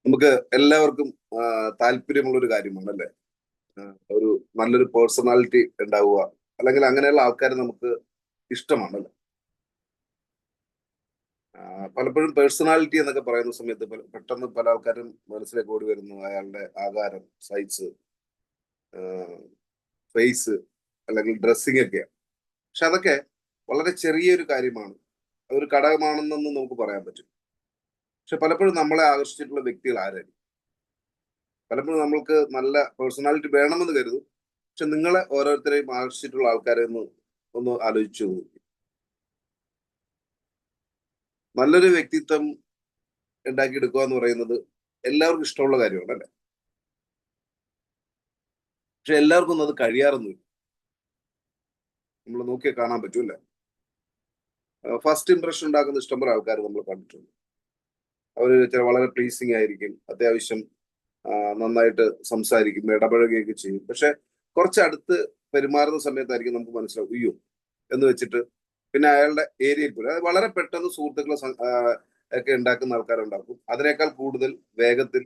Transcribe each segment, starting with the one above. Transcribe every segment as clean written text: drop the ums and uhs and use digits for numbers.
നമുക്ക് എല്ലാവർക്കും താല്പര്യമുള്ള ഒരു കാര്യമാണ് അല്ലേ? ഒരു നല്ലൊരു പേഴ്സണാലിറ്റി ഉണ്ടാവുക, അല്ലെങ്കിൽ അങ്ങനെയുള്ള ആൾക്കാരെ നമുക്ക് ഇഷ്ടമാണല്ലേ? പലപ്പോഴും പേഴ്സണാലിറ്റി എന്നൊക്കെ പറയുന്ന സമയത്ത് പെട്ടെന്ന് പല ആൾക്കാരും മനസ്സിലേക്ക് ഓടി വരുന്നു അയാളുടെ ആകാരം, സൈസ്, ഫേസ്, അല്ലെങ്കിൽ ഡ്രസ്സിംഗ് ഒക്കെയാണ്. പക്ഷെ അതൊക്കെ വളരെ ചെറിയൊരു കാര്യമാണ്, അതൊരു ഘടകമാണെന്നൊന്നും നമുക്ക് പറയാൻ പറ്റും. പക്ഷെ പലപ്പോഴും നമ്മളെ ആകർഷിച്ചിട്ടുള്ള വ്യക്തികൾ ആരായിരിക്കും? പലപ്പോഴും നമ്മൾക്ക് നല്ല പേഴ്സണാലിറ്റി വേണമെന്ന് കരുതും. പക്ഷെ നിങ്ങളെ ഓരോരുത്തരെയും ആകർഷിച്ചിട്ടുള്ള ആൾക്കാരെ ഒന്ന് ആലോചിച്ചു നോക്കി. നല്ലൊരു വ്യക്തിത്വം ഉണ്ടാക്കിയെടുക്കുക എന്ന് പറയുന്നത് എല്ലാവർക്കും ഇഷ്ടമുള്ള കാര്യമാണ് അല്ലേ? പക്ഷെ എല്ലാവർക്കും ഒന്നും അത് കഴിയാറൊന്നുമില്ല. നമ്മൾ നോക്കിയാൽ കാണാൻ പറ്റൂല. ഫസ്റ്റ് ഇംപ്രഷൻ ഉണ്ടാക്കുന്ന ഇഷ്ടംപോലെ ആൾക്കാർ നമ്മൾ കണ്ടിട്ടുണ്ട്. അവർ വളരെ പ്ലീസിങ് ആയിരിക്കും, അത്യാവശ്യം നന്നായിട്ട് സംസാരിക്കും, ഇടപഴകുകയൊക്കെ ചെയ്യും. പക്ഷെ കുറച്ച് അടുത്ത് പെരുമാറുന്ന സമയത്തായിരിക്കും നമുക്ക് മനസ്സിലാവും, അയ്യോ എന്ന് വെച്ചിട്ട് പിന്നെ അയാളുടെ ഏരിയയിൽ പോലും അത് വളരെ പെട്ടെന്ന് സുഹൃത്തുക്കളെ ഒക്കെ ഉണ്ടാക്കുന്ന ആൾക്കാരുണ്ടാക്കും. അതിനേക്കാൾ കൂടുതൽ വേഗത്തിൽ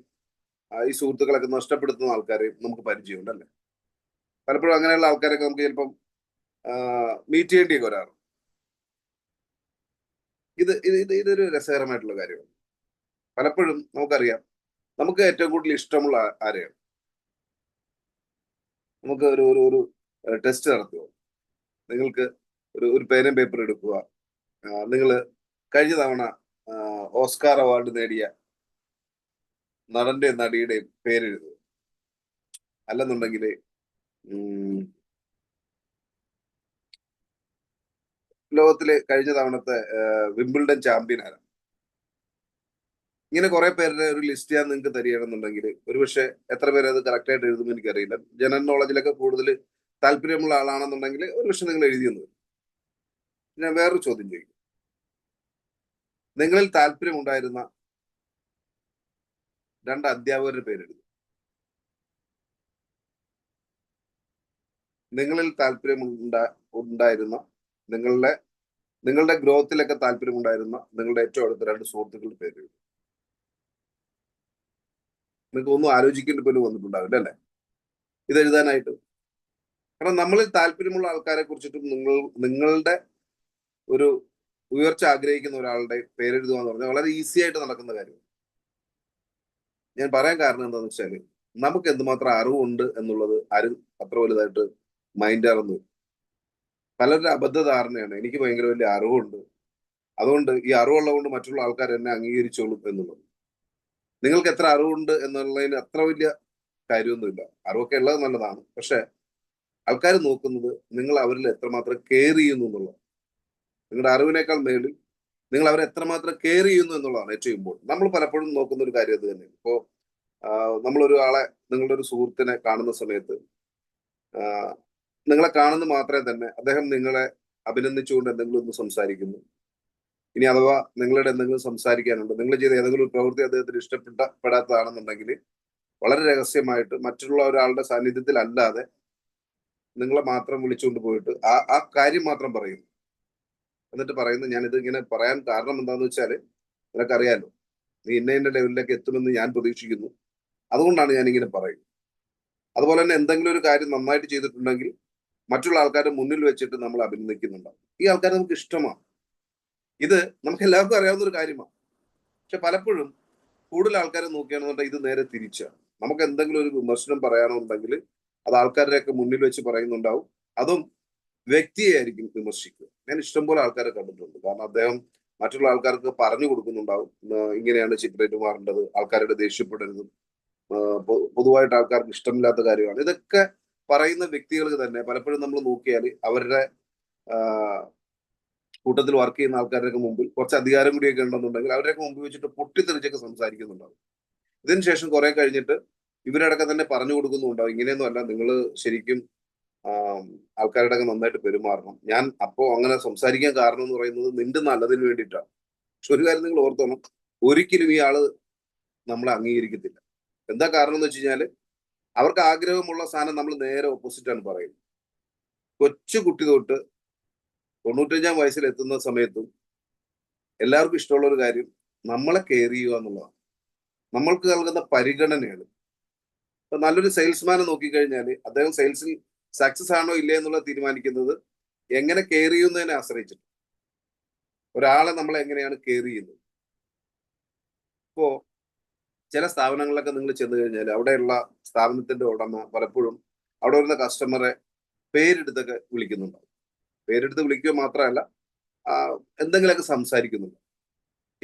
ഈ സുഹൃത്തുക്കളൊക്കെ നഷ്ടപ്പെടുത്തുന്ന ആൾക്കാരെ നമുക്ക് പരിചയമുണ്ട് അല്ലേ? പലപ്പോഴും അങ്ങനെയുള്ള ആൾക്കാരൊക്കെ നമുക്ക് ചിലപ്പം മീറ്റ് ചെയ്യേണ്ടിയൊക്കെ വരാറുണ്ട്. ഇതൊരു രസകരമായിട്ടുള്ള കാര്യമാണ്. പലപ്പോഴും നമുക്കറിയാം, നമുക്ക് ഏറ്റവും കൂടുതൽ ഇഷ്ടമുള്ള ആരെയാണ്? നമുക്ക് ഒരു ഒരു ഒരു ടെസ്റ്റ് നടത്തുക. നിങ്ങൾക്ക് ഒരു പേനയും പേപ്പർ എടുക്കുക. നിങ്ങൾ കഴിഞ്ഞ തവണ ഓസ്കാർ അവാർഡ് നേടിയ നടന്റെയും നടിയുടെയും പേരെഴുതുക. അല്ലെന്നുണ്ടെങ്കിൽ ലോകത്തിലെ കഴിഞ്ഞ തവണത്തെ വിംബിൾഡൺ ചാമ്പ്യൻ ആരാണ്? ഇങ്ങനെ കുറെ പേരുടെ ഒരു ലിസ്റ്റ് ഞാൻ നിങ്ങൾക്ക് തരികയാണെന്നുണ്ടെങ്കിൽ ഒരുപക്ഷെ എത്ര പേര് അത് കറക്റ്റ് ആയിട്ട് എഴുതുമെന്ന് എനിക്കറിയില്ല. ജനറൽ നോളജിലൊക്കെ കൂടുതൽ താല്പര്യമുള്ള ആളാണെന്നുണ്ടെങ്കിൽ ഒരുപക്ഷെ നിങ്ങൾ എഴുതിയെന്ന് വരും. ഞാൻ വേറൊരു ചോദ്യം ചോദിക്കും. നിങ്ങളിൽ താല്പര്യമുണ്ടായിരുന്ന രണ്ട് അധ്യാപകരുടെ പേരെഴുതും. നിങ്ങളിൽ ഉണ്ടായിരുന്ന നിങ്ങളുടെ നിങ്ങളുടെ ഗ്രോത്തിലൊക്കെ താല്പര്യമുണ്ടായിരുന്ന നിങ്ങളുടെ ഏറ്റവും അടുത്ത രണ്ട് സുഹൃത്തുക്കളുടെ പേര് നിങ്ങൾക്ക് ഒന്നും ആലോചിക്കേണ്ടി പോലും വന്നിട്ടുണ്ടാവില്ല അല്ലെ ഇത് എഴുതാനായിട്ട്? കാരണം നമ്മളിൽ താല്പര്യമുള്ള ആൾക്കാരെ കുറിച്ചിട്ടും നിങ്ങളുടെ ഒരു ഉയർച്ച ആഗ്രഹിക്കുന്ന ഒരാളുടെ പേരെഴുതുക എന്ന് പറഞ്ഞാൽ വളരെ ഈസി ആയിട്ട് നടക്കുന്ന കാര്യം. ഞാൻ പറയാൻ കാരണം എന്താണെന്ന് വെച്ചാൽ നമുക്ക് എന്തുമാത്രം അറിവുണ്ട് എന്നുള്ളത് ആരും അത്ര വലുതായിട്ട് മൈൻഡ് ആകുന്നു. പലരുടെ അബദ്ധധാരണയാണ് എനിക്ക് ഭയങ്കര വലിയ അറിവുണ്ട്, അതുകൊണ്ട് ഈ അറിവുള്ളതുകൊണ്ട് മറ്റുള്ള ആൾക്കാർ എന്നെ അംഗീകരിച്ചോളും എന്നുള്ളത്. നിങ്ങൾക്ക് എത്ര അറിവുണ്ട് എന്നുള്ളതിന് അത്ര വലിയ കാര്യമൊന്നുമില്ല. അറിവൊക്കെ ഉള്ളത് നല്ലതാണ്, പക്ഷെ ആൾക്കാർ നോക്കുന്നത് നിങ്ങൾ അവരിൽ എത്രമാത്രം കെയർ ചെയ്യുന്നു എന്നുള്ളത്. നിങ്ങളുടെ അറിവിനേക്കാൾ മേളിൽ നിങ്ങൾ അവരെ എത്രമാത്രം കെയർ ചെയ്യുന്നു എന്നുള്ളതാണ് ഏറ്റവും ഇമ്പോർട്ടൻറ്റ്. നമ്മൾ പലപ്പോഴും നോക്കുന്ന ഒരു കാര്യം അത് തന്നെയാണ്. ഇപ്പോ നമ്മളൊരു ആളെ, നിങ്ങളുടെ ഒരു സുഹൃത്തിനെ കാണുന്ന സമയത്ത് നിങ്ങളെ കാണുന്ന മാത്രമേ തന്നെ അദ്ദേഹം നിങ്ങളെ അഭിനന്ദിച്ചുകൊണ്ട് എന്തെങ്കിലും ഒന്ന് സംസാരിക്കുന്നു. ഇനി അഥവാ നിങ്ങളുടെ എന്തെങ്കിലും സംസാരിക്കാനുണ്ട്, നിങ്ങൾ ചെയ്ത ഏതെങ്കിലും ഒരു പ്രവൃത്തി അദ്ദേഹത്തിന് ഇഷ്ടപ്പെടാത്തതാണെന്നുണ്ടെങ്കിൽ വളരെ രഹസ്യമായിട്ട് മറ്റുള്ള ഒരാളുടെ സാന്നിധ്യത്തിൽ അല്ലാതെ നിങ്ങളെ മാത്രം വിളിച്ചുകൊണ്ട് പോയിട്ട് ആ കാര്യം മാത്രം പറയുന്നു. എന്നിട്ട് പറയുന്നു, ഞാനിത് ഇങ്ങനെ പറയാൻ കാരണം എന്താണെന്ന് വെച്ചാൽ നിനക്കറിയാലോ, നീ ഇന്ന ലെവലിലേക്ക് എത്തുമെന്ന് ഞാൻ പ്രതീക്ഷിക്കുന്നു, അതുകൊണ്ടാണ് ഞാൻ ഇങ്ങനെ പറയുന്നത്. അതുപോലെ തന്നെ എന്തെങ്കിലും ഒരു കാര്യം നന്നായിട്ട് ചെയ്തിട്ടുണ്ടെങ്കിൽ മറ്റുള്ള ആൾക്കാരുടെ മുന്നിൽ വെച്ചിട്ട് നമ്മൾ അഭിനന്ദിക്കുന്നുണ്ടാവും. ഈ ആൾക്കാരെ നമുക്ക് ഇഷ്ടമാണ്. ഇത് നമുക്ക് എല്ലാവർക്കും അറിയാവുന്ന ഒരു കാര്യമാണ്. പക്ഷെ പലപ്പോഴും കൂടുതൽ ആൾക്കാരെ നോക്കുകയാണെന്നുണ്ടെങ്കിൽ ഇത് നേരെ തിരിച്ചാണ്. നമുക്ക് എന്തെങ്കിലും ഒരു വിമർശനം പറയാനുണ്ടെങ്കിൽ അത് ആൾക്കാരുടെയൊക്കെ മുന്നിൽ വെച്ച് പറയുന്നുണ്ടാവും. അതും വ്യക്തിയെ ആയിരിക്കും വിമർശിക്കുക. ഞാൻ ഇഷ്ടംപോലെ ആൾക്കാരെ കണ്ടിട്ടുണ്ട്. കാരണം അദ്ദേഹം മറ്റുള്ള ആൾക്കാർക്ക് പറഞ്ഞു കൊടുക്കുന്നുണ്ടാവും, ഇങ്ങനെയാണ് ചിത്രമാറേണ്ടത്, ആൾക്കാരുടെ ദേഷ്യപ്പെടരുത്, പൊതുവായിട്ട് ആൾക്കാർക്ക് ഇഷ്ടമില്ലാത്ത കാര്യമാണ്. ഇതൊക്കെ പറയുന്ന വ്യക്തികൾക്ക് തന്നെ പലപ്പോഴും നമ്മൾ നോക്കിയാൽ അവരുടെ കൂട്ടത്തിൽ വർക്ക് ചെയ്യുന്ന ആൾക്കാരുടെ മുമ്പിൽ കുറച്ച് അധികാരം കൂടിയൊക്കെ ഉണ്ടെന്നുണ്ടെങ്കിൽ അവരുടെയൊക്കെ മുമ്പിൽ വെച്ചിട്ട് പൊട്ടിത്തെറിച്ചൊക്കെ സംസാരിക്കുന്നുണ്ടാവും. ഇതിനുശേഷം കുറെ കഴിഞ്ഞിട്ട് ഇവരടക്കം തന്നെ പറഞ്ഞു കൊടുക്കുന്നുണ്ടാവും, ഇങ്ങനെയൊന്നും അല്ല, നിങ്ങൾ ശരിക്കും ആൾക്കാരുടെ ഒക്കെ നന്നായിട്ട് പെരുമാറണം. ഞാൻ അപ്പോ അങ്ങനെ സംസാരിക്കാൻ കാരണം എന്ന് പറയുന്നത് നിന്റെ നല്ലതിന് വേണ്ടിയിട്ടാണ്. പക്ഷെ ഒരു കാര്യം നിങ്ങൾ ഓർത്തോണം, ഒരിക്കലും ഈ ആള് നമ്മളെ അംഗീകരിക്കത്തില്ല. എന്താ കാരണം എന്ന് വെച്ച് കഴിഞ്ഞാല് അവർക്ക് ആഗ്രഹമുള്ള സാധനം നമ്മൾ നേരെ ഓപ്പോസിറ്റ് ആണ് പറയുന്നത്. കൊച്ചു കുട്ടി തൊട്ട് 95 വയസ്സിൽ എത്തുന്ന സമയത്തും എല്ലാവർക്കും ഇഷ്ടമുള്ള ഒരു കാര്യം നമ്മളെ കെയർ ചെയ്യുക എന്നുള്ളതാണ്. നമ്മൾക്ക് നൽകുന്ന പരിഗണനയാണ്. ഇപ്പൊ നല്ലൊരു സെയിൽസ്മാനെ നോക്കിക്കഴിഞ്ഞാൽ അദ്ദേഹം സെയിൽസിൽ സക്സസ് ആണോ ഇല്ലേ എന്നുള്ളത് തീരുമാനിക്കുന്നത് എങ്ങനെ കെയർ ചെയ്യുന്നതിനെ ആശ്രയിച്ചിട്ട്. ഒരാളെ നമ്മൾ എങ്ങനെയാണ് കെയർ ചെയ്യുന്നത്. ഇപ്പോ ചില സ്ഥാപനങ്ങളിലൊക്കെ നിങ്ങൾ ചെന്ന് കഴിഞ്ഞാൽ അവിടെയുള്ള സ്ഥാപനത്തിന്റെ ഉടമ പലപ്പോഴും അവിടെ വരുന്ന കസ്റ്റമറെ പേരെടുത്തൊക്കെ വിളിക്കുന്നുണ്ടാവും. പേരെടുത്ത് വിളിക്കുക മാത്രമല്ല എന്തെങ്കിലുമൊക്കെ സംസാരിക്കുന്നുണ്ട്.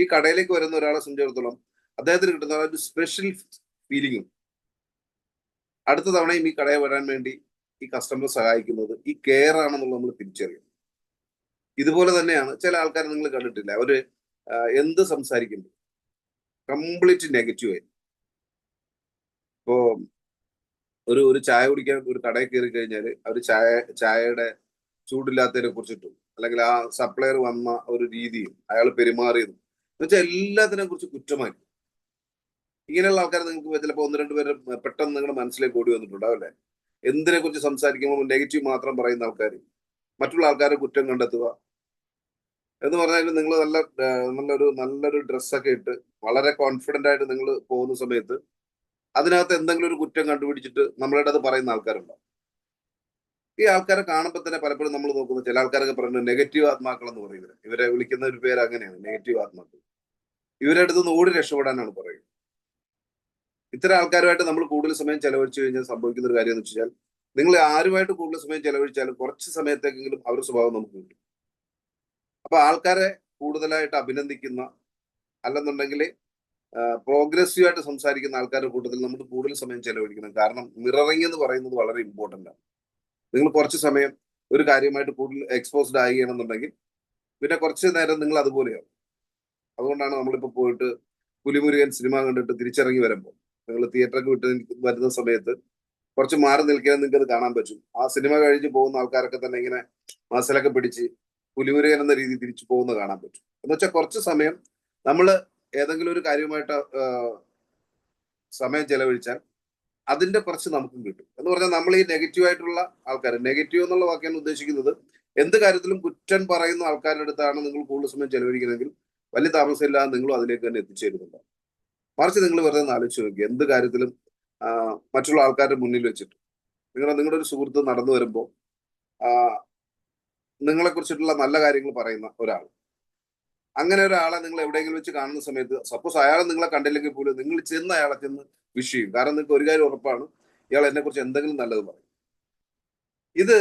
ഈ കടയിലേക്ക് വരുന്ന ഒരാളെ സംബന്ധിച്ചിടത്തോളം അദ്ദേഹത്തിന് കിട്ടുന്ന ഒരു സ്പെഷ്യൽ ഫീലിംഗും അടുത്ത തവണയും ഈ കടയിൽ വരാൻ വേണ്ടി ഈ കസ്റ്റമർ സഹായിക്കുന്നത് ഈ കെയർ ആണെന്നുള്ളത് നമ്മൾ തിരിച്ചറിയും. ഇതുപോലെ തന്നെയാണ് ചില ആൾക്കാരെ നിങ്ങൾ കണ്ടിട്ടില്ല, അവര് എന്ത് സംസാരിക്കുമ്പോൾ കംപ്ലീറ്റ് നെഗറ്റീവ് ആയി. ഇപ്പോ ഒരു ചായ കുടിക്കാൻ ഒരു കടയിൽ കയറി കഴിഞ്ഞാൽ അവർ ചായയുടെ ചൂടില്ലാത്തതിനെ കുറിച്ചിട്ടും അല്ലെങ്കിൽ ആ സപ്ലയർ വന്ന ഒരു രീതിയും അയാൾ പെരുമാറിയതും എന്നുവെച്ചാൽ എല്ലാത്തിനെ കുറിച്ച് കുറ്റമാക്കി. ഇങ്ങനെയുള്ള ആൾക്കാരെ നിങ്ങൾക്ക് ചിലപ്പോൾ ഒന്ന് രണ്ട് പേര് പെട്ടെന്ന് നിങ്ങളുടെ മനസ്സിലേക്ക് ഓടി വന്നിട്ടുണ്ടാവും അല്ലേ? എന്തിനെ കുറിച്ച് സംസാരിക്കുമ്പോൾ നെഗറ്റീവ് മാത്രം പറയുന്ന ആൾക്കാർ, മറ്റുള്ള ആൾക്കാരെ കുറ്റം കണ്ടെത്തുക എന്ന് പറഞ്ഞാൽ നിങ്ങൾ നല്ലൊരു ഡ്രസ്സൊക്കെ ഇട്ട് വളരെ കോൺഫിഡന്റ് ആയിട്ട് നിങ്ങൾ പോകുന്ന സമയത്ത് അതിനകത്ത് എന്തെങ്കിലും ഒരു കുറ്റം കണ്ടുപിടിച്ചിട്ട് നമ്മളുടെ അത് പറയുന്ന ആൾക്കാരുണ്ടാവും. ഈ ആൾക്കാരെ കാണുമ്പോൾ തന്നെ പലപ്പോഴും നമ്മൾ നോക്കുന്നത് ചില ആൾക്കാരൊക്കെ പറയുന്നത് നെഗറ്റീവ് ആത്മാക്കൾ എന്ന് പറയുന്നത്. ഇവരെ വിളിക്കുന്ന ഒരു പേര് അങ്ങനെയാണ്, നെഗറ്റീവ് ആത്മാക്കൾ. ഇവരെ അടുത്ത് നിന്ന് ഓടി രക്ഷപ്പെടാനാണ് പറയുന്നത്. ഇത്തരം ആൾക്കാരുമായിട്ട് നമ്മൾ കൂടുതൽ സമയം ചെലവഴിച്ചു കഴിഞ്ഞാൽ സംഭവിക്കുന്ന ഒരു കാര്യം എന്ന് വെച്ചാൽ നിങ്ങൾ ആരുമായിട്ട് കൂടുതൽ സമയം ചെലവഴിച്ചാലും കുറച്ച് സമയത്തേക്കെങ്കിലും അവരുടെ സ്വഭാവം നമുക്ക് കിട്ടും. അപ്പൊ ആൾക്കാരെ കൂടുതലായിട്ട് അഭിനന്ദിക്കുന്ന അല്ലെന്നുണ്ടെങ്കിൽ പ്രോഗ്രസീവ് ആയിട്ട് സംസാരിക്കുന്ന ആൾക്കാരുടെ കൂട്ടത്തിൽ നമ്മൾ കൂടുതൽ സമയം ചെലവഴിക്കണം. കാരണം മിററിംഗ് എന്ന് പറയുന്നത് വളരെ ഇമ്പോർട്ടന്റ് ആണ്. നിങ്ങൾ കുറച്ച് സമയം ഒരു കാര്യമായിട്ട് കൂടുതൽ എക്സ്പോസ്ഡ് ആകുകയാണെന്നുണ്ടെങ്കിൽ പിന്നെ കുറച്ച് നേരം നിങ്ങൾ അതുപോലെയാവും. അതുകൊണ്ടാണ് നമ്മളിപ്പോൾ പോയിട്ട് പുലിമുരുകൻ സിനിമ കണ്ടിട്ട് തിരിച്ചിറങ്ങി വരുമ്പോൾ നിങ്ങൾ തിയേറ്ററൊക്കെ വിട്ട് വരുന്ന സമയത്ത് കുറച്ച് മാറി നിൽക്കാൻ നിങ്ങൾക്ക് അത് കാണാൻ പറ്റും. ആ സിനിമ കഴിഞ്ഞ് പോകുന്ന ആൾക്കാരൊക്കെ തന്നെ ഇങ്ങനെ മസിലൊക്കെ പിടിച്ച് പുലിമുരുകൻ എന്ന രീതിയിൽ തിരിച്ചു പോകുന്ന കാണാൻ പറ്റും. എന്ന് വെച്ചാൽ കുറച്ച് സമയം നമ്മൾ ഏതെങ്കിലും ഒരു കാര്യമായിട്ട് സമയം ചെലവഴിച്ചാൽ അതിന്റെ കുറച്ച് നമുക്കും കിട്ടും. എന്ന് പറഞ്ഞാൽ നമ്മൾ ഈ നെഗറ്റീവ് ആയിട്ടുള്ള ആൾക്കാർ, നെഗറ്റീവ് എന്നുള്ള വാക്കാണ് ഉദ്ദേശിക്കുന്നത് എന്ത് കാര്യത്തിലും കുറ്റം പറയുന്ന ആൾക്കാരുടെ അടുത്താണ് നിങ്ങൾ കൂടുതൽ സമയം ചെലവഴിക്കുന്നതെങ്കിൽ വലിയ താമസമില്ലാതെ നിങ്ങളും അതിലേക്ക് തന്നെ എത്തിച്ചേരുന്നുണ്ട്. മറിച്ച് നിങ്ങൾ വെറുതെ ഒന്ന് ആലോചിച്ച് നോക്കി, എന്ത് കാര്യത്തിലും മറ്റുള്ള ആൾക്കാരുടെ മുന്നിൽ വെച്ചിട്ട് നിങ്ങളുടെ ഒരു സുഹൃത്ത് നടന്നു വരുമ്പോൾ നിങ്ങളെ കുറിച്ചിട്ടുള്ള നല്ല കാര്യങ്ങൾ പറയുന്ന ഒരാൾ, അങ്ങനെ ഒരാളെ നിങ്ങൾ എവിടെയെങ്കിലും വെച്ച് കാണുന്ന സമയത്ത് സപ്പോസ് അയാൾ നിങ്ങളെ കണ്ടില്ലെങ്കിൽ പോലും നിങ്ങൾ ചെന്ന് അയാളെ ചെന്ന് വിഷ് ചെയ്യും. കാരണം നിങ്ങൾക്ക് ഒരു കാര്യം ഉറപ്പാണ്, ഇയാൾ എന്നെ കുറിച്ച് എന്തെങ്കിലും നല്ലത് പറയും. ഇത്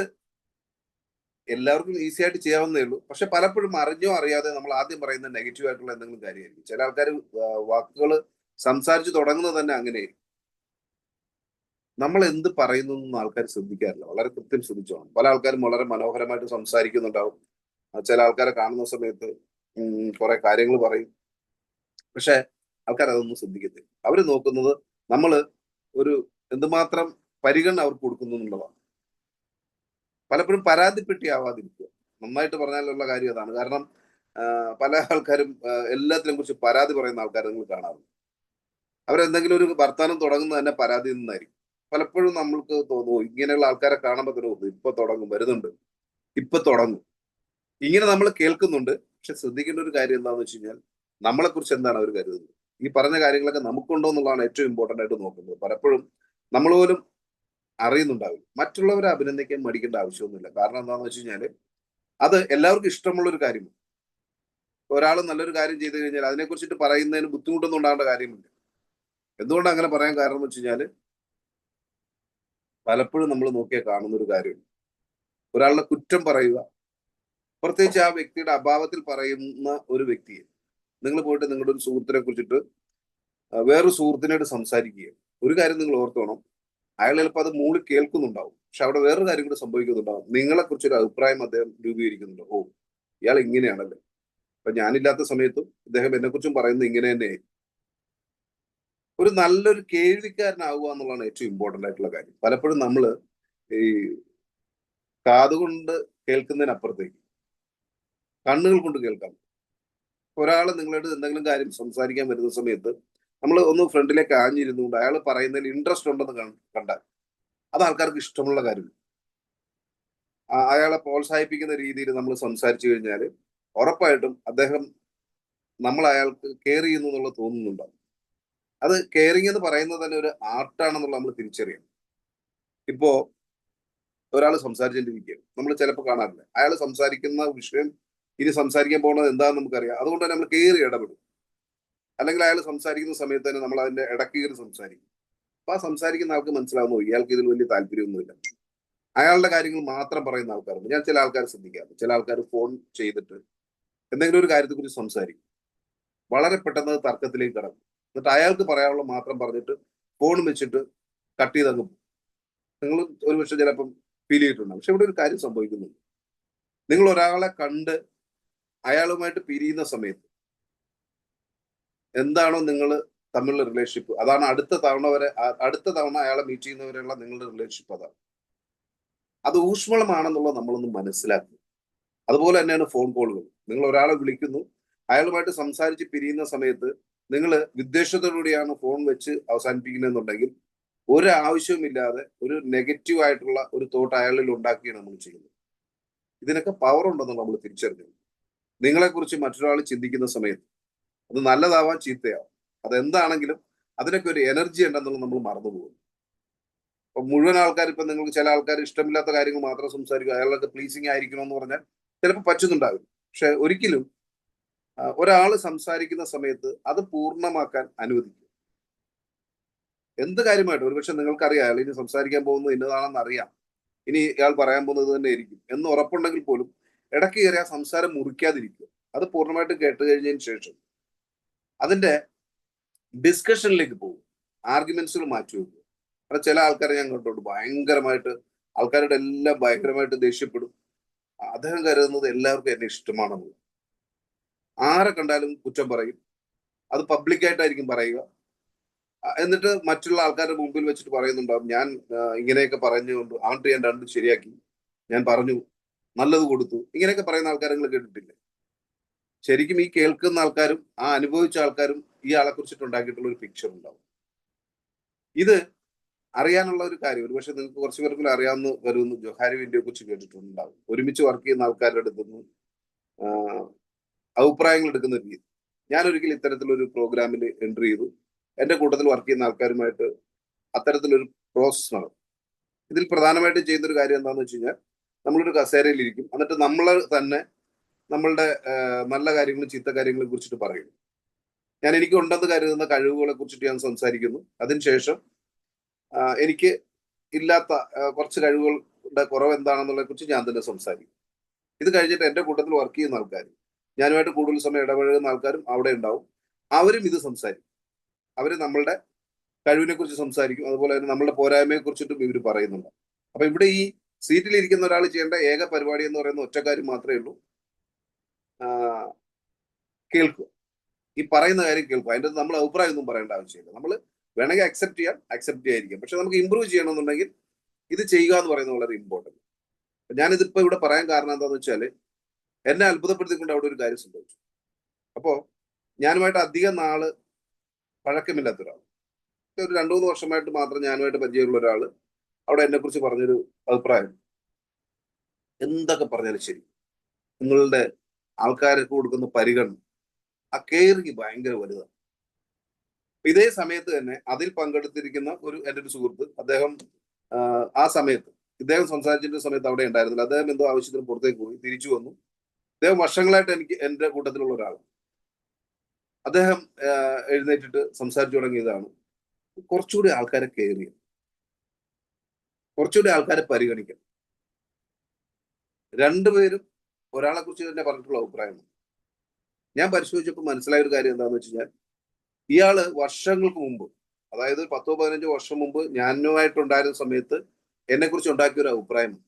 എല്ലാവർക്കും ഈസി ആയിട്ട് ചെയ്യാവുന്നേ ഉള്ളൂ. പക്ഷെ പലപ്പോഴും അറിഞ്ഞോ അറിയാതെ നമ്മൾ ആദ്യം പറയുന്ന നെഗറ്റീവ് ആയിട്ടുള്ള എന്തെങ്കിലും കാര്യമായിരിക്കും. ചില ആൾക്കാർ വാക്കുകൾ സംസാരിച്ചു തുടങ്ങുന്നത് തന്നെ അങ്ങനെയായിരിക്കും. നമ്മൾ എന്ത് പറയുന്നു എന്ന് ആൾക്കാർ ശ്രദ്ധിക്കാറില്ല. വളരെ കൃത്യം ശ്രദ്ധിച്ചോണം. പല ആൾക്കാരും വളരെ മനോഹരമായിട്ട് സംസാരിക്കുന്നുണ്ടാവും. ചില ആൾക്കാരെ കാണുന്ന സമയത്ത് കുറെ കാര്യങ്ങൾ പറയും. പക്ഷെ ആൾക്കാർ അതൊന്നും ശ്രദ്ധിക്കത്തില്ല. അവർ നോക്കുന്നത് നമ്മൾ ഒരു എന്തുമാത്രം പരിഗണന അവർക്ക് കൊടുക്കുന്നു എന്നുള്ളതാണ്. പലപ്പോഴും പരാതിപ്പെട്ടി ആവാതിരിക്കുക. നന്നായിട്ട് പറഞ്ഞാലുള്ള കാര്യം അതാണ്. കാരണം പല ആൾക്കാരും എല്ലാത്തിനെ കുറിച്ച് പരാതി പറയുന്ന ആൾക്കാരെ നിങ്ങൾ കാണാറുണ്ട്. അവരെന്തെങ്കിലും ഒരു വർത്താനം തുടങ്ങുന്നത് തന്നെ പരാതി നിന്നായിരിക്കും. പലപ്പോഴും നമ്മൾക്ക് തോന്നുന്നു ഇങ്ങനെയുള്ള ആൾക്കാരെ കാണുമ്പോൾ തോന്നുന്നു ഇപ്പൊ തുടങ്ങും, വരുന്നുണ്ട്, ഇപ്പൊ തുടങ്ങും. ഇങ്ങനെ നമ്മൾ കേൾക്കുന്നുണ്ട്. പക്ഷെ ശ്രദ്ധിക്കേണ്ട ഒരു കാര്യം എന്താണെന്ന് വെച്ച് കഴിഞ്ഞാൽ നമ്മളെ കുറിച്ച് എന്താണ് അവർ കരുതുന്നത്, ഈ പറഞ്ഞ കാര്യങ്ങളൊക്കെ നമുക്കുണ്ടോ എന്നുള്ളതാണ് ഏറ്റവും ഇമ്പോർട്ടന്റ് ആയിട്ട് നോക്കുന്നത്. പലപ്പോഴും നമ്മൾ പോലും അറിയുന്നുണ്ടാവില്ല. മറ്റുള്ളവരെ അഭിനന്ദിക്കാൻ മടിക്കേണ്ട ആവശ്യമൊന്നുമില്ല. കാരണം എന്താണെന്ന് വെച്ച് കഴിഞ്ഞാല് അത് എല്ലാവർക്കും ഇഷ്ടമുള്ള ഒരു കാര്യമാണ്. ഒരാൾ നല്ലൊരു കാര്യം ചെയ്തു കഴിഞ്ഞാൽ അതിനെക്കുറിച്ചിട്ട് പറയുന്നതിന് ബുദ്ധിമുട്ടൊന്നും ഉണ്ടാകേണ്ട കാര്യമില്ല. എന്തുകൊണ്ട് അങ്ങനെ പറയാൻ കാരണം എന്ന് വെച്ച് കഴിഞ്ഞാല് പലപ്പോഴും നമ്മൾ നോക്കിയാൽ കാണുന്ന ഒരു കാര്യമുണ്ട്. ഒരാളുടെ കുറ്റം പറയുക, പ്രത്യേകിച്ച് ആ വ്യക്തിയുടെ അഭാവത്തിൽ പറയുന്ന ഒരു വ്യക്തിയെ നിങ്ങൾ പോയിട്ട് നിങ്ങളുടെ ഒരു സുഹൃത്തിനെ കുറിച്ചിട്ട് വേറൊരു സുഹൃത്തിനോട് സംസാരിക്കുക. ഒരു കാര്യം നിങ്ങൾ ഓർത്തോണം, അയാൾ ചിലപ്പോൾ അത് മൂളി കേൾക്കുന്നുണ്ടാവും. പക്ഷെ അവിടെ വേറൊരു കാര്യം കൂടെ സംഭവിക്കുന്നുണ്ടാവും. നിങ്ങളെ കുറിച്ചൊരു അഭിപ്രായം അദ്ദേഹം രൂപീകരിക്കുന്നുണ്ട്. ഓ, ഇയാൾ ഇങ്ങനെയാണല്ലേ, അപ്പൊ ഞാനില്ലാത്ത സമയത്തും ഇദ്ദേഹം എന്നെ കുറിച്ചും പറയുന്നത് ഇങ്ങനെ തന്നെ. ഒരു നല്ലൊരു കേൾവിക്കാരനാവുക എന്നുള്ളതാണ് ഏറ്റവും ഇമ്പോർട്ടന്റ് ആയിട്ടുള്ള കാര്യം. പലപ്പോഴും നമ്മൾ ഈ കാതുകൊണ്ട് കേൾക്കുന്നതിനപ്പുറത്തേക്ക് കണ്ണുകൾ കൊണ്ട് കേൾക്കാം. ഒരാൾ നിങ്ങളോട് എന്തെങ്കിലും കാര്യം സംസാരിക്കാൻ വരുന്ന സമയത്ത് നമ്മൾ ഒന്ന് ഫ്രണ്ടിലേക്ക് ആഞ്ഞിരുന്നുകൊണ്ട് അയാൾ പറയുന്നതിൽ ഇൻട്രസ്റ്റ് ഉണ്ടെന്ന് കണ്ടാൽ അത് ആൾക്കാർക്ക് ഇഷ്ടമുള്ള കാര്യമാണ്. അയാളെ പ്രോത്സാഹിപ്പിക്കുന്ന രീതിയിൽ നമ്മൾ സംസാരിച്ചു കഴിഞ്ഞാൽ ഉറപ്പായിട്ടും അദ്ദേഹം നമ്മൾ അയാൾക്ക് കെയർ ചെയ്യുന്നു എന്നുള്ള തോന്നുന്നുണ്ടാവും. അത് കെയറിങ് എന്ന് പറയുന്നത് തന്നെ ഒരു ആർട്ടാണെന്നുള്ള നമ്മൾ തിരിച്ചറിയണം. ഇപ്പോ ഒരാൾ സംസാരിച്ചുകൊണ്ടിരിക്കുകയാണ്, നമ്മൾ ചിലപ്പോൾ കാണാറില്ല, അയാൾ സംസാരിക്കുന്ന വിഷയം ഇനി സംസാരിക്കാൻ പോകുന്നത് എന്താണെന്ന് നമുക്കറിയാം. അതുകൊണ്ട് തന്നെ നമ്മൾ കയറി ഇടപെടും. അല്ലെങ്കിൽ അയാൾ സംസാരിക്കുന്ന സമയത്ത് തന്നെ നമ്മൾ അതിന്റെ ഇടക്ക് കയറി സംസാരിക്കും. അപ്പൊ ആ സംസാരിക്കുന്ന ആൾക്ക് മനസ്സിലാവുന്നു ഇയാൾക്ക് ഇതിൽ വലിയ താല്പര്യമൊന്നുമില്ല, അയാളുടെ കാര്യങ്ങൾ മാത്രം പറയുന്ന ആൾക്കാരുണ്ട്. ഞാൻ ചില ആൾക്കാർ ശ്രദ്ധിക്കാറുണ്ട്. ചില ആൾക്കാർ ഫോൺ ചെയ്തിട്ട് എന്തെങ്കിലും ഒരു കാര്യത്തെക്കുറിച്ച് സംസാരിക്കും, വളരെ പെട്ടെന്ന് അത് തർക്കത്തിലേക്ക് കടക്കും. എന്നിട്ട് അയാൾക്ക് പറയാനുള്ള മാത്രം പറഞ്ഞിട്ട് ഫോൺ വെച്ചിട്ട് കട്ട് ചെയ്തങ്ങ് പോകും. നിങ്ങൾ ഒരുപക്ഷെ ചിലപ്പം ഫീൽ ചെയ്തിട്ടുണ്ടാകും. പക്ഷെ ഇവിടെ ഒരു കാര്യം സംഭവിക്കുന്നുണ്ട്. നിങ്ങൾ ഒരാളെ കണ്ട് അയാളുമായിട്ട് പിരിയുന്ന സമയത്ത് എന്താണോ നിങ്ങൾ തമ്മിലുള്ള റിലേഷൻഷിപ്പ്, അതാണ് അടുത്ത തവണ അയാളെ മീറ്റ് ചെയ്യുന്നവരെയുള്ള നിങ്ങളുടെ റിലേഷൻഷിപ്പ്. അതാണ് അത് ഊഷ്മളമാണെന്നുള്ളത് നമ്മളൊന്ന് മനസ്സിലാക്കും. അതുപോലെ തന്നെയാണ് ഫോൺ കോളുകൾ. നിങ്ങൾ ഒരാളെ വിളിക്കുന്നു, അയാളുമായിട്ട് സംസാരിച്ച് പിരിയുന്ന സമയത്ത് നിങ്ങൾ വിദ്വേഷത്തോടുകൂടിയാണ് ഫോൺ വെച്ച് അവസാനിപ്പിക്കുന്നതെന്നുണ്ടെങ്കിൽ ഒരു ആവശ്യവുമില്ലാതെ ഒരു നെഗറ്റീവ് ആയിട്ടുള്ള ഒരു തോട്ട് അയാളിൽ ഉണ്ടാക്കിയാണ് നമ്മൾ ചെയ്യുന്നത്. ഇതിനൊക്കെ പവർ ഉണ്ടെന്ന് നമ്മൾ തിരിച്ചറിഞ്ഞു. നിങ്ങളെക്കുറിച്ച് മറ്റൊരാൾ ചിന്തിക്കുന്ന സമയത്ത് അത് നല്ലതാവാം, ചീത്തയാവാം, അതെന്താണെങ്കിലും അതിനൊക്കെ ഒരു എനർജി ഉണ്ടെന്നുള്ളത് നമ്മൾ മറന്നുപോകും. അപ്പൊ മുഴുവൻ ആൾക്കാർ, ഇപ്പൊ നിങ്ങൾക്ക് ചില ആൾക്കാർ ഇഷ്ടമില്ലാത്ത കാര്യങ്ങൾ മാത്രം സംസാരിക്കും, അയാളൊക്കെ പ്ലീസിങ് ആയിരിക്കണം എന്ന് പറഞ്ഞാൽ ചിലപ്പോൾ പറ്റുന്നുണ്ടാകും. പക്ഷെ ഒരിക്കലും ഒരാൾ സംസാരിക്കുന്ന സമയത്ത് അത് പൂർണ്ണമാക്കാൻ അനുവദിക്കും. എന്ത് കാര്യമായിട്ട് ഒരുപക്ഷെ നിങ്ങൾക്കറിയാം അയാൾ ഇനി സംസാരിക്കാൻ പോകുന്നത് ഇന്നതാണെന്ന് അറിയാം, ഇനി ഇയാൾ പറയാൻ പോകുന്നത് തന്നെ ആയിരിക്കും എന്ന് ഉറപ്പുണ്ടെങ്കിൽ പോലും ഇടയ്ക്ക് കയറി ആ സംസാരം മുറിക്കാതിരിക്കുക. അത് പൂർണ്ണമായിട്ട് കേട്ട് കഴിഞ്ഞതിന് ശേഷം അതിന്റെ ഡിസ്കഷനിലേക്ക് പോകും, ആർഗ്യുമെന്റ്സുകൾ മാറ്റി വെക്കും. കാരണം ചില ആൾക്കാരെ ഞാൻ കണ്ടിട്ടുണ്ട്, ഭയങ്കരമായിട്ട് ആൾക്കാരുടെ എല്ലാം ഭയങ്കരമായിട്ട് ദേഷ്യപ്പെടും. അദ്ദേഹം കരുതുന്നത് എല്ലാവർക്കും എന്നെ ഇഷ്ടമാണെന്ന്. ആരെ കണ്ടാലും കുറ്റം പറയും, അത് പബ്ലിക്കായിട്ടായിരിക്കും പറയുക. എന്നിട്ട് മറ്റുള്ള ആൾക്കാരുടെ മുമ്പിൽ വെച്ചിട്ട് പറയുന്നുണ്ടാവും, ഞാൻ ഇങ്ങനെയൊക്കെ പറഞ്ഞുകൊണ്ട് അവൻ്റെ ഞാൻ രണ്ടും ശരിയാക്കി, ഞാൻ പറഞ്ഞു, നല്ലത് കൊടുത്തു, ഇങ്ങനെയൊക്കെ പറയുന്ന ആൾക്കാരെ നിങ്ങൾ കേട്ടിട്ടില്ലേ? ശരിക്കും ഈ കേൾക്കുന്ന ആൾക്കാരും ആ അനുഭവിച്ച ആൾക്കാരും ഈ ആളെ കുറിച്ചിട്ട് ഉണ്ടാക്കിയിട്ടുള്ള ഒരു പിക്ചർ ഉണ്ടാവും. ഇത് അറിയാനുള്ള ഒരു കാര്യം ഒരുപക്ഷെ നിങ്ങൾക്ക് കുറച്ച് പേർക്കും അറിയാവുന്ന വരുമെന്ന് ജൊഹാരി വിൻഡിയെ കുറിച്ച് കേട്ടിട്ടുണ്ടാവും. ഒരുമിച്ച് വർക്ക് ചെയ്യുന്ന ആൾക്കാരുടെ അടുത്ത് നിന്ന് അഭിപ്രായങ്ങൾ എടുക്കുന്ന രീതി. ഞാൻ ഒരിക്കലും ഇത്തരത്തിലൊരു പ്രോഗ്രാമിൽ എൻട്രി ചെയ്തു. എന്റെ കൂട്ടത്തിൽ വർക്ക് ചെയ്യുന്ന ആൾക്കാരുമായിട്ട് അത്തരത്തിലൊരു പ്രോസസ് നടക്കും. ഇതിൽ പ്രധാനമായിട്ടും ചെയ്യുന്ന ഒരു കാര്യം എന്താണെന്ന് വെച്ച് കഴിഞ്ഞാൽ, നമ്മളൊരു കസേരയിൽ ഇരിക്കും, എന്നിട്ട് നമ്മൾ തന്നെ നമ്മളുടെ നല്ല കാര്യങ്ങളും ചീത്ത കാര്യങ്ങളെ കുറിച്ചിട്ട് പറയും. ഞാൻ എനിക്ക് ഉണ്ടെന്ന് കരുതുന്ന കഴിവുകളെ കുറിച്ചിട്ട് ഞാൻ സംസാരിക്കുന്നു. അതിനുശേഷം എനിക്ക് ഇല്ലാത്ത കുറച്ച് കഴിവുകളുടെ കുറവ് എന്താണെന്നുള്ളതിനെ കുറിച്ച് ഞാൻ തന്നെ സംസാരിക്കും. ഇത് കഴിഞ്ഞിട്ട് എന്റെ കൂട്ടത്തിൽ വർക്ക് ചെയ്യുന്ന ആൾക്കാർ, ഞാനുമായിട്ട് കൂടുതൽ സമയം ഇടപഴകുന്ന ആൾക്കാരും അവിടെ ഉണ്ടാവും. അവരും ഇത് സംസാരിക്കും. അവര് നമ്മളുടെ കഴിവിനെ കുറിച്ച് സംസാരിക്കും. അതുപോലെ തന്നെ നമ്മളുടെ പോരായ്മയെ കുറിച്ചിട്ടും ഇവർ പറയുന്നുണ്ട്. അപ്പൊ ഇവിടെ ഈ സീറ്റിൽ ഇരിക്കുന്ന ഒരാൾ ചെയ്യേണ്ട ഏക പരിപാടി എന്ന് പറയുന്ന ഒറ്റ കാര്യം മാത്രമേ ഉള്ളൂ, കേൾക്കുക. ഈ പറയുന്ന കാര്യം കേൾക്കുക. അതിന്റെ നമ്മൾ അഭിപ്രായം ഒന്നും പറയേണ്ട ആവശ്യമില്ല. നമ്മൾ വേണമെങ്കിൽ അക്സെപ്റ്റ് ചെയ്യാതിരിക്കാം. പക്ഷെ നമുക്ക് ഇമ്പ്രൂവ് ചെയ്യണമെന്നുണ്ടെങ്കിൽ ഇത് ചെയ്യുക എന്ന് പറയുന്നത് വളരെ ഇമ്പോർട്ടന്റ്. ഞാനിതിപ്പോ ഇവിടെ പറയാൻ കാരണം എന്താണെന്ന് വെച്ചാൽ, എന്നെ അത്ഭുതപ്പെടുത്തിക്കൊണ്ട് അവിടെ ഒരു കാര്യം സംഭവിച്ചു. അപ്പോ ഞാനുമായിട്ട് അധികം നാള് പഴക്കമില്ലാത്ത ഒരാൾ, ഒരു 2-3 വർഷമായിട്ട് മാത്രം ഞാനുമായിട്ട് പരിചയമുള്ള ഒരാൾ അവിടെ എന്നെ കുറിച്ച് പറഞ്ഞൊരു അഭിപ്രായം, എന്തൊക്കെ പറഞ്ഞാലും ശരി, നിങ്ങളുടെ ആൾക്കാർക്ക് കൊടുക്കുന്ന പരിഗണന, ആ കെയറിങ് ഭയങ്കര വലുതാണ്. ഇതേ സമയത്ത് തന്നെ അതിൽ പങ്കെടുത്തിരിക്കുന്ന എൻ്റെ ഒരു സുഹൃത്ത്, അദ്ദേഹം ആ സമയത്ത് ഇദ്ദേഹം സംസാരിച്ചിരുന്ന സമയത്ത് അവിടെ ഉണ്ടായിരുന്നില്ല. അദ്ദേഹം എന്തോ ആവശ്യത്തിന് പുറത്തേക്ക് പോയി, തിരിച്ചു വന്നു. അദ്ദേഹം വർഷങ്ങളായിട്ട് എൻ്റെ കൂട്ടത്തിലുള്ള ഒരാളാണ്. അദ്ദേഹം എഴുന്നേറ്റിട്ട് സംസാരിച്ചു തുടങ്ങിയതാണ്, കുറച്ചുകൂടി ആൾക്കാരെ കെയർ ചെയ്യണം, കുറച്ചുകൂടി ആൾക്കാരെ പരിഗണിക്കണം. രണ്ടുപേരും ഒരാളെ കുറിച്ച് തന്നെ പറഞ്ഞിട്ടുള്ള അഭിപ്രായമാണ്. ഞാൻ പരിശോധിച്ചപ്പോൾ മനസ്സിലായ ഒരു കാര്യം എന്താണെന്ന് വെച്ച് കഴിഞ്ഞാൽ, ഇയാള് വർഷങ്ങൾക്ക് മുമ്പ്, അതായത് 10-15 വർഷം മുമ്പ് ഞാനുമായിട്ടുണ്ടായിരുന്ന സമയത്ത് എന്നെ കുറിച്ച് ഉണ്ടാക്കിയ ഒരു അഭിപ്രായമാണ്.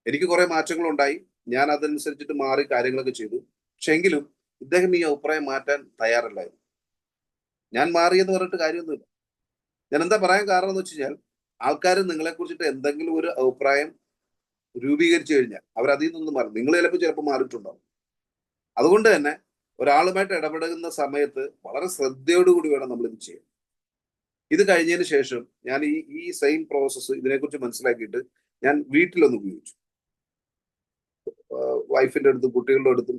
എനിക്ക് കുറെ മാറ്റങ്ങൾ ഉണ്ടായി, ഞാൻ അതനുസരിച്ചിട്ട് മാറി കാര്യങ്ങളൊക്കെ ചെയ്തു. പക്ഷെ എങ്കിലും ഇദ്ദേഹം ഈ അഭിപ്രായം മാറ്റാൻ തയ്യാറല്ലായിരുന്നു. ഞാൻ മാറിയെന്ന് പറഞ്ഞിട്ട് കാര്യമൊന്നുമില്ല. ഞാൻ എന്താ പറയാൻ കാരണം എന്ന് വെച്ച് കഴിഞ്ഞാൽ, ആൾക്കാർ നിങ്ങളെ കുറിച്ചിട്ട് എന്തെങ്കിലും ഒരു അഭിപ്രായം രൂപീകരിച്ചു കഴിഞ്ഞാൽ അവർ അതിൽ നിന്നും മാറും. നിങ്ങൾ ചിലപ്പോൾ മാറിയിട്ടുണ്ടാവും. അതുകൊണ്ട് തന്നെ ഒരാളുമായിട്ട് ഇടപെടുന്ന സമയത്ത് വളരെ ശ്രദ്ധയോടുകൂടി വേണം നമ്മൾ ഇത് ചെയ്യാൻ. ഇത് കഴിഞ്ഞതിന് ശേഷം ഞാൻ ഈ സെയിം പ്രോസസ്സ് ഇതിനെക്കുറിച്ച് മനസ്സിലാക്കിയിട്ട് ഞാൻ വീട്ടിലൊന്ന് ഉപയോഗിച്ചു. വൈഫിന്റെ അടുത്തും കുട്ടികളുടെ അടുത്തും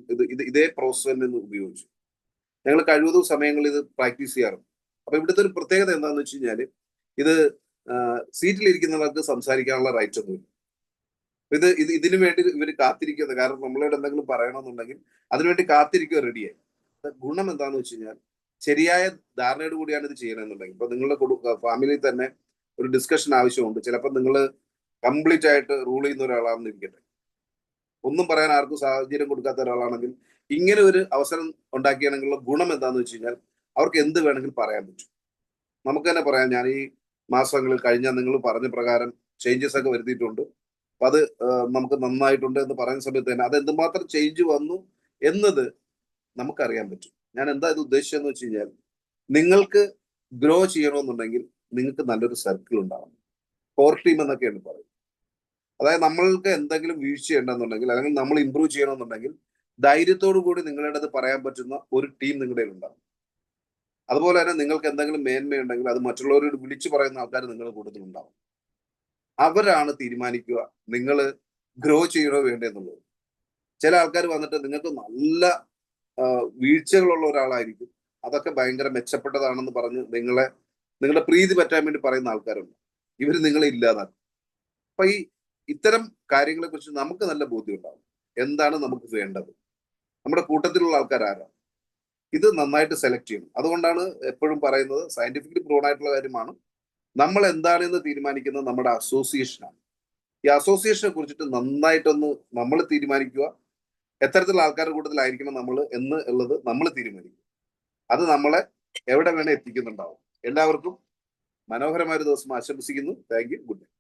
ഇതേ പ്രോസസ്സ് തന്നെ ഉപയോഗിച്ചു. ഞങ്ങൾ കഴിവതും സമയങ്ങളിൽ ഇത് പ്രാക്ടീസ് ചെയ്യാറുണ്ട്. അപ്പൊ ഇവിടുത്തെ ഒരു പ്രത്യേകത എന്താണെന്ന് വെച്ച് കഴിഞ്ഞാല് ഇത് സീറ്റിലിരിക്കുന്നവർക്ക് സംസാരിക്കാനുള്ള റൈറ്റ് ഒന്നുമില്ല. ഇതിനു വേണ്ടി ഇവർ കാത്തിരിക്കുന്നത്. കാരണം നമ്മളോട് എന്തെങ്കിലും പറയണമെന്നുണ്ടെങ്കിൽ അതിനുവേണ്ടി കാത്തിരിക്കുക, റെഡിയായി. ഗുണം എന്താണെന്ന് വെച്ച് കഴിഞ്ഞാൽ ശരിയായ ധാരണയോട് കൂടിയാണ് ഇത് ചെയ്യണമെന്നുണ്ടെങ്കിൽ, ഇപ്പൊ നിങ്ങളുടെ ഫാമിലിയിൽ തന്നെ ഒരു ഡിസ്കഷൻ ആവശ്യമുണ്ട്. ചിലപ്പോൾ നിങ്ങൾ കംപ്ലീറ്റ് ആയിട്ട് റൂൾ ചെയ്യുന്ന ഒരാളാണെന്ന് ഇരിക്കട്ടെ, ഒന്നും പറയാൻ ആർക്കും സാഹചര്യം കൊടുക്കാത്ത ഒരാളാണെങ്കിൽ ഇങ്ങനെ ഒരു അവസരം ഉണ്ടാക്കിയാണെങ്കിലുള്ള ഗുണം എന്താണെന്ന് വെച്ച് കഴിഞ്ഞാൽ അവർക്ക് എന്ത് വേണമെങ്കിലും പറയാൻ പറ്റും. നമുക്ക് തന്നെ പറയാം, ഞാൻ ഈ മാസങ്ങളിൽ കഴിഞ്ഞ നിങ്ങൾ പറഞ്ഞ പ്രകാരം ചേഞ്ചസ് ഒക്കെ വരുത്തിയിട്ടുണ്ട്. അപ്പൊ അത് നമുക്ക് നന്നായിട്ടുണ്ട് എന്ന് പറയുന്ന സമയത്ത് തന്നെ അത് എന്തുമാത്രം ചേഞ്ച് വന്നു എന്നത് നമുക്കറിയാൻ പറ്റും. ഞാൻ എന്താ ഇത് ഉദ്ദേശിച്ചതെന്ന് വെച്ച് കഴിഞ്ഞാൽ നിങ്ങൾക്ക് ഗ്രോ ചെയ്യണമെന്നുണ്ടെങ്കിൽ നിങ്ങൾക്ക് നല്ലൊരു സർക്കിൾ ഉണ്ടാവണം. കോർ ടീം എന്നൊക്കെയാണ് പറയുന്നത്. അതായത് നമ്മൾക്ക് എന്തെങ്കിലും വീഴ്ച ഉണ്ടെന്നുണ്ടെങ്കിൽ അല്ലെങ്കിൽ നമ്മൾ ഇമ്പ്രൂവ് ചെയ്യണമെന്നുണ്ടെങ്കിൽ ധൈര്യത്തോടു കൂടി നിങ്ങളുടേത് പറയാൻ പറ്റുന്ന ഒരു ടീം നിങ്ങളുടെ ഉണ്ടാവും. അതുപോലെ തന്നെ നിങ്ങൾക്ക് എന്തെങ്കിലും മേന്മയുണ്ടെങ്കിൽ അത് മറ്റുള്ളവരോട് വിളിച്ചു പറയുന്ന ആൾക്കാർ നിങ്ങളുടെ കൂട്ടത്തിൽ ഉണ്ടാവും. അവരാണ് തീരുമാനിക്കുക നിങ്ങൾ ഗ്രോ ചെയ്യണോ വേണ്ടേ എന്നുള്ളത്. ചില ആൾക്കാർ വന്നിട്ട് നിങ്ങൾക്ക് നല്ല വീഴ്ചകളുള്ള ഒരാളായിരിക്കും, അതൊക്കെ ഭയങ്കര മെച്ചപ്പെട്ടതാണെന്ന് പറഞ്ഞ് നിങ്ങളുടെ പ്രീതി പറ്റാൻ വേണ്ടി പറയുന്ന ആൾക്കാരുണ്ട്. ഇവർ നിങ്ങളെ ഇല്ലാതാക്കും. അപ്പൊ ഇത്തരം കാര്യങ്ങളെ കുറിച്ച് നമുക്ക് നല്ല ബോധ്യം ഉണ്ടാവും. എന്താണ് നമുക്ക് വേണ്ടത്, നമ്മുടെ കൂട്ടത്തിലുള്ള ആൾക്കാർ ആരാണ്, ഇത് നന്നായിട്ട് സെലക്ട് ചെയ്യണം. അതുകൊണ്ടാണ് എപ്പോഴും പറയുന്നത്, സയന്റിഫിക്കലി പ്രൂവൺ ആയിട്ടുള്ള കാര്യമാണ്, നമ്മൾ എന്താണെന്ന് തീരുമാനിക്കുന്നത് നമ്മുടെ അസോസിയേഷനാണ്. ഈ അസോസിയേഷനെ കുറിച്ചിട്ട് നന്നായിട്ടൊന്ന് നമ്മൾ തീരുമാനിക്കുക. എത്തരത്തിലുള്ള ആൾക്കാരുടെ കൂട്ടത്തിലായിരിക്കണം നമ്മൾ എന്ന് ഉള്ളത് നമ്മൾ തീരുമാനിക്കും. അത് നമ്മളെ എവിടെ വേണേ എത്തിക്കുന്നുണ്ടാവും. എല്ലാവർക്കും മനോഹരമായ ഒരു ദിവസം ആശംസിക്കുന്നു. Thank you. Good night.